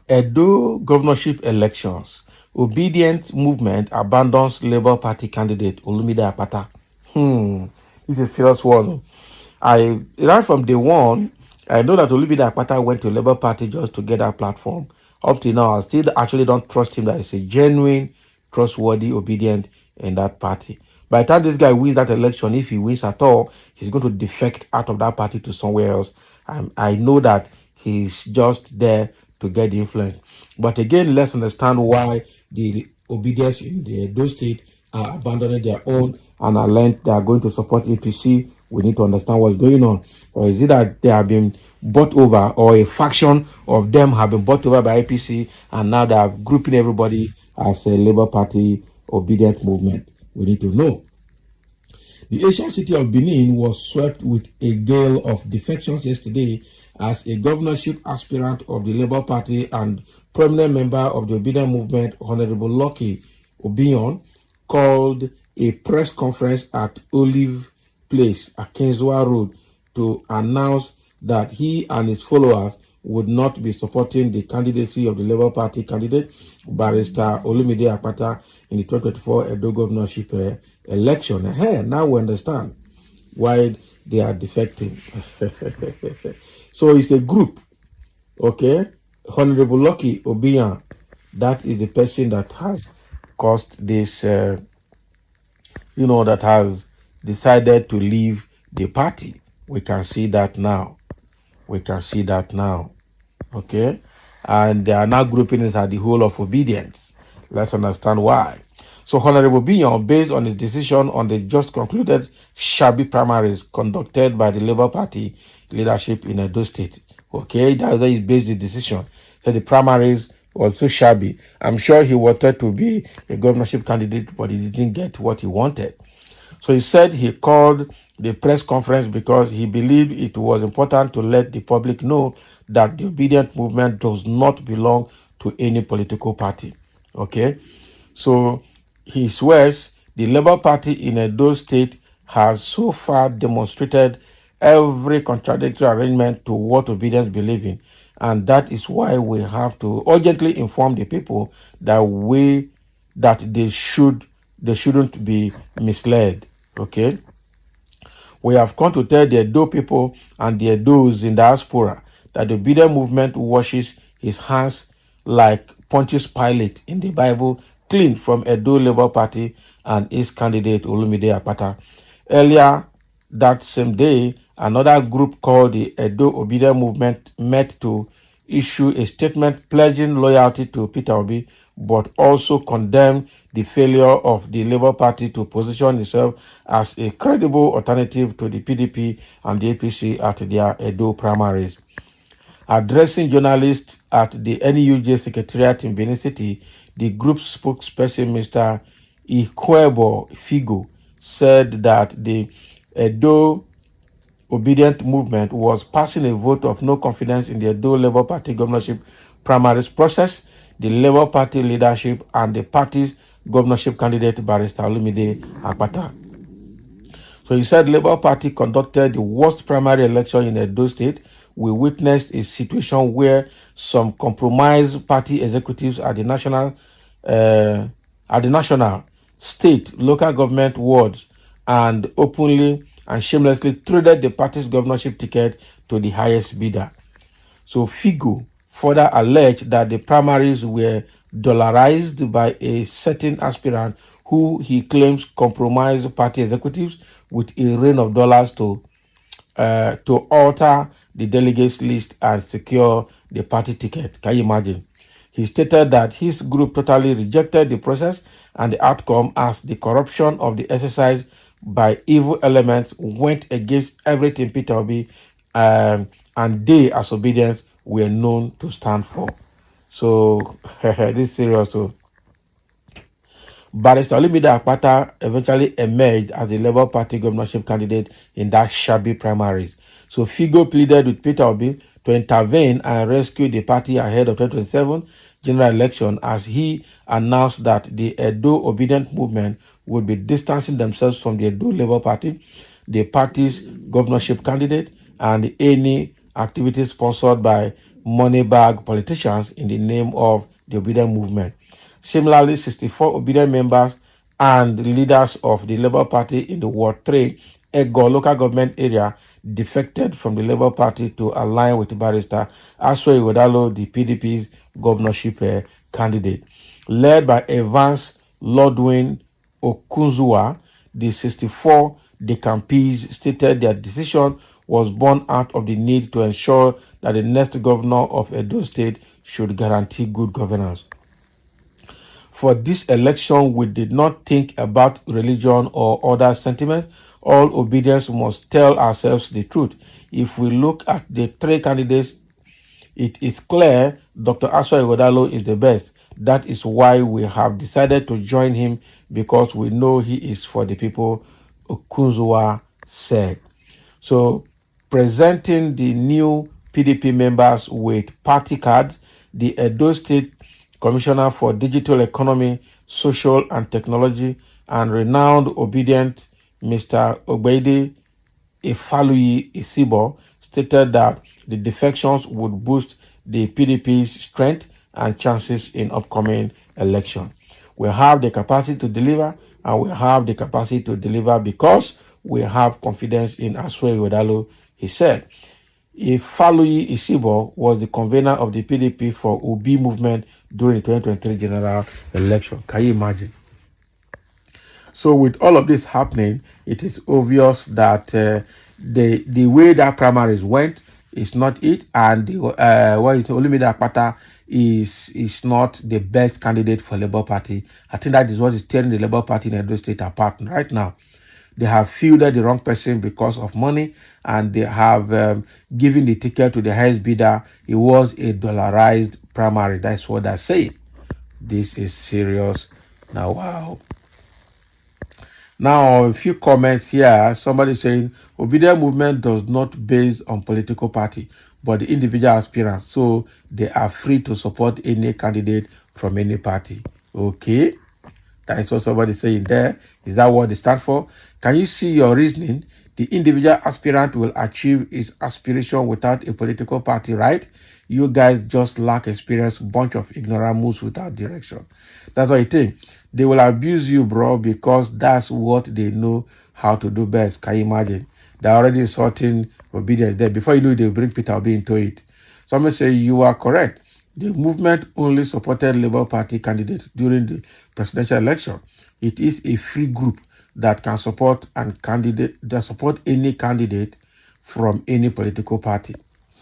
Edo governorship elections. Obedient movement abandons Labour Party candidate Olumide Akpata. This is a serious one. Right from day one, I know that Olumide Akpata went to Labour Party just to get that platform. Up till now, I still actually don't trust him that he's a genuine, trustworthy, obedient in that party. By the time this guy wins that election, if he wins at all, he's going to defect out of that party to somewhere else. I know that he's just there to get the influence. But again, let's understand why the Obidients in the Edo state are abandoning their own and are learned they are going to support APC. We need to understand what's going on. Or is it that they have been bought over, or a faction of them have been bought over by APC, and now they are grouping everybody as a Labour Party obedient movement? We need to know. The ancient city of Benin was swept with a gale of defections yesterday as a governorship aspirant of the Labour Party and prominent member of the Obedient movement, Honorable Lucky Obidients, called a press conference at Olive Place, Akenzua Road, to announce that he and his followers would not be supporting the candidacy of the Labour Party candidate, Barrister Olumide Akpata, in the 2024 Edo governorship election. Now we understand why they are defecting. So it's a group, okay? Honorable Lucky Obidients, that is the person that has caused this, that has decided to leave the party. We can see that now. Okay, and they are now grouping it as the whole of Obedience. Let's understand why. So Honorable Obidients, based on his decision on the just concluded shabby primaries conducted by the Labour Party leadership in Edo State. Okay, that's why he based the decision. So the primaries were so shabby. I'm sure he wanted to be a governorship candidate, but he didn't get what he wanted. So he said he called the press conference because he believed it was important to let the public know that the obedient movement does not belong to any political party. Okay, so he swears the Labour Party in Edo State has so far demonstrated every contradictory arrangement to what Obedients believe in, and that is why we have to urgently inform the people that they shouldn't be misled. Okay, we have come to tell the Edo people and the Edos in diaspora that the Obedient movement washes his hands like Pontius Pilate in the Bible, clean from Edo Labour Party and its candidate Olumide Akpata. Earlier that same day, another group called the Edo Obedient Movement met to issue a statement pledging loyalty to Peter Obi, but also condemned the failure of the Labour Party to position itself as a credible alternative to the PDP and the APC at their Edo primaries. Addressing journalists at the NUJ Secretariat in Benin City, the group's spokesperson, Mr. Ikwebo Figo, said that the Edo Obedient movement was passing a vote of no confidence in the Edo Labour Party governorship primaries process, the Labour Party leadership, and the party's governorship candidate, Barrister Olumide Akpata. So he said Labour Party conducted the worst primary election in Edo State. We witnessed a situation where some compromised party executives at the national, state, local government wards, and openly and shamelessly traded the party's governorship ticket to the highest bidder. So Figo further alleged that the primaries were dollarized by a certain aspirant who he claims compromised party executives with a rain of dollars to alter the delegates list and secure the party ticket. Can you imagine? He stated that his group totally rejected the process and the outcome, as the corruption of the exercise by evil elements went against everything Peter Obi and they, as Obedients, were known to stand for. So this is serious. So Barrister Olumide Akpata eventually emerged as the Labour Party governorship candidate in that shabby primaries. So Figo pleaded with Peter Obi to intervene and rescue the party ahead of 2027 general election, as he announced that the Edo Obedient movement would be distancing themselves from the Edo Labour Party, the party's governorship candidate, and any activities sponsored by money bag politicians in the name of the Obidient movement. Similarly, 64 Obidient members and leaders of the Labour Party in the Ward 3 Ego local government area defected from the Labour Party to align with Barrister Asue Igodalo, the PDP's governorship candidate. Led by Evans Lordwin Okunzuwa, the 64 decampees stated their decision was born out of the need to ensure that the next governor of Edo State should guarantee good governance. For this election, we did not think about religion or other sentiments. All Obidients must tell ourselves the truth. If we look at the three candidates, it is clear Dr. Aswa Igodalo is the best. That is why we have decided to join him, because we know he is for the people, Okunzuwa said. So, presenting the new PDP members with party cards, the Edo State Commissioner for Digital Economy, Social and Technology, and renowned Obidient, Mr. Ogbede Ifaluyi Isibo, stated that the defections would boost the PDP's strength and chances in upcoming election. We have the capacity to deliver, and we have the capacity to deliver because we have confidence in Asue Igodalo, he said. Ifaluyi Isibo was the convener of the PDP for Obi movement during the 2023 general election. Can you imagine? So with all of this happening, it is obvious that the way that primaries went is not it, and Olumide Akpata is not the best candidate for Labour Party. I think that is what is tearing the Labour Party in Edo State apart right now. They have fielded the wrong person because of money, and they have given the ticket to the highest bidder. It was a dollarized primary. That's what they're saying. This is serious. Now, wow. Now, a few comments here. Somebody saying, Obidient movement does not base on political party, but the individual aspirants. So they are free to support any candidate from any party. Okay. That is what somebody is saying there. Is that what they stand for? Can you see your reasoning? The individual aspirant will achieve his aspiration without a political party, right? You guys just lack experience, bunch of ignoramus without direction. That's what I think. They will abuse you, bro, because that's what they know how to do best. Can you imagine? They're already sorting Obedience there. Before you know it, they'll bring Peter Obi into it. Somebody say you are correct. The movement only supported Labour Party candidates during the presidential election. It is a free group that can support any candidate from any political party.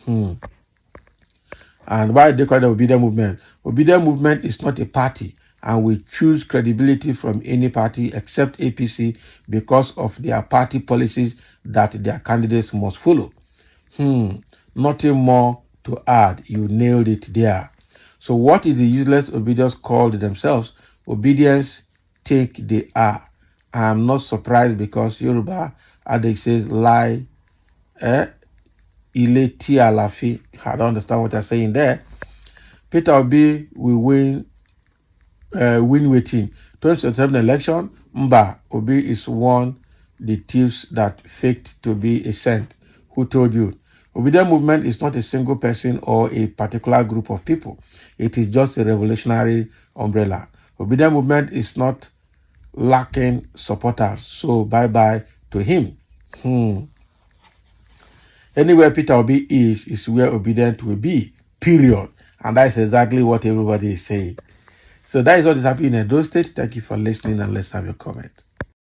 And why they call it the Obidient movement? Obidient movement is not a party, and we choose credibility from any party except APC because of their party policies that their candidates must follow. Nothing more to add. You nailed it there. So what is the useless Obedients called themselves? Obedience think they are. I am not surprised because Yoruba adage says lie ile ti alafi. I don't understand what they're saying there. Peter Obi will win waiting. 2027 election. Mba Obi is one the thieves that faked to be a saint. Who told you? Obidient movement is not a single person or a particular group of people. It is just a revolutionary umbrella. Obidient movement is not lacking supporters, so bye-bye to him. Anywhere Peter Obi is where Obidient will be, period. And that's exactly what everybody is saying. So that is what is happening in Edo State. Thank you for listening, and let's have your comment.